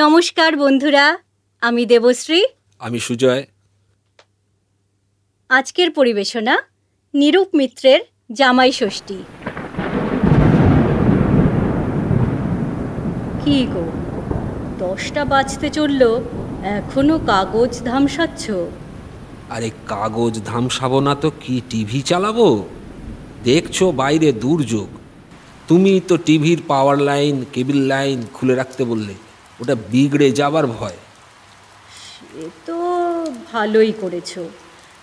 নমস্কার বন্ধুরা, আমি দেবশ্রী। আমি সুজয়। আজকের পরিবেশনা নিরূপ মিত্রের জামাই ষষ্ঠী। কি গো, 10টা বাজতে চলল, এখনো কাগজ ধামসাচ্ছ? আরে কাগজ ধামসাবো না তো কি টিভি চালাবো? দেখছো বাইরে দুর্যোগ। তুমি তো টিভির পাওয়ার লাইন, কেবল লাইন খুলে রাখতে বললে, ওটা বিগড়ে যাবার ভয়। এ তো ভালোই করেছো,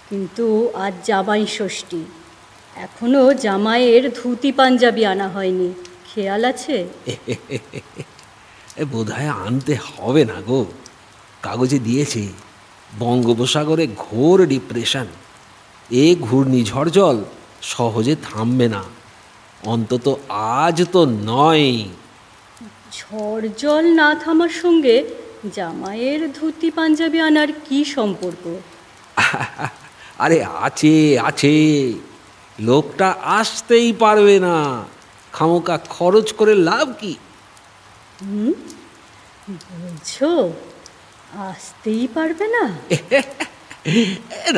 কিন্তু আজ জামাই ষষ্ঠী, এখনো জামাইয়ের ধুতি পাঞ্জাবি আনা হয়নি, খেয়াল আছে? বোধহয় আনতে হবে না গো। কাগজে দিয়েছে বঙ্গোপসাগরে ঘোর ডিপ্রেশন। এ ঘূর্ণিঝড় জল সহজে থামবে না, অন্তত আজ তো নয়। ঝড় জল না থামার সঙ্গে জামাইয়ের ধুতি পাঞ্জাবি আনার কি সম্পর্ক? আরে আছে আছে, লোকটা আসতেই পারবে না, খামোকা খরচ করে লাভ কি? বলছো আসতেই পারবে না?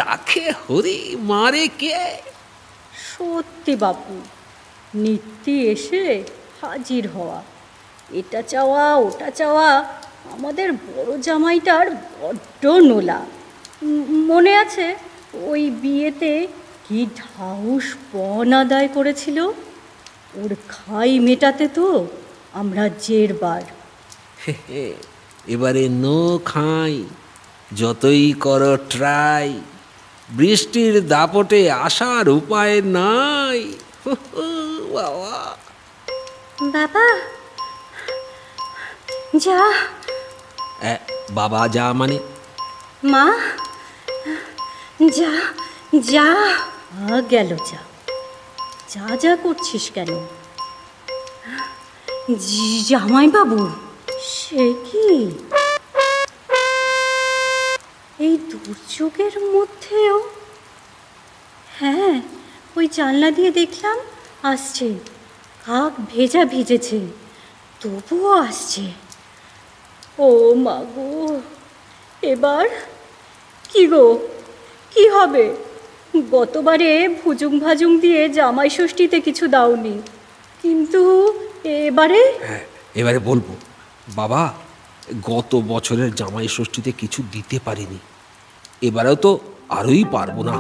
রাখে হরি মারে কে? সত্যি বাপু, নিত্যি এসে হাজির হওয়া, এটা চাওয়া ওটা চাওয়া, আমাদের বড় জামাইটার বড্ড নোলা। মনে আছে ওই বিয়েতে কি ঢাউস পণ আদায় করেছিল? ওর খাই মেটাতে তো আমরা জেরবার। এবারে নো খাই, যতই করো ট্রাই, বৃষ্টির দাপটে আসার উপায় নাই। বাবা বাবা যা। বাবা যা মানে? মা যা যা। গেল যা। যা যা করছিস কেন? জামাইবাবু, সে কি এই দুর্যোগের মধ্যেও? হ্যাঁ, ওই জানলা দিয়ে দেখলাম আসছে, কাক ভেজা ভিজেছে, তবুও আসছে। ও মা গো, এবার কি গো, কি হবে? গতবারে ভুজুং ভাজুং দিয়ে জামাই ষষ্ঠীতে কিছু দাওনি, কিন্তু এবারে? হ্যাঁ, এবারে বলবো। বাবা, গত বছরের জামাই ষষ্ঠীতে কিছু দিতে পারিনি, এবারেও তো আরোই পারবো না।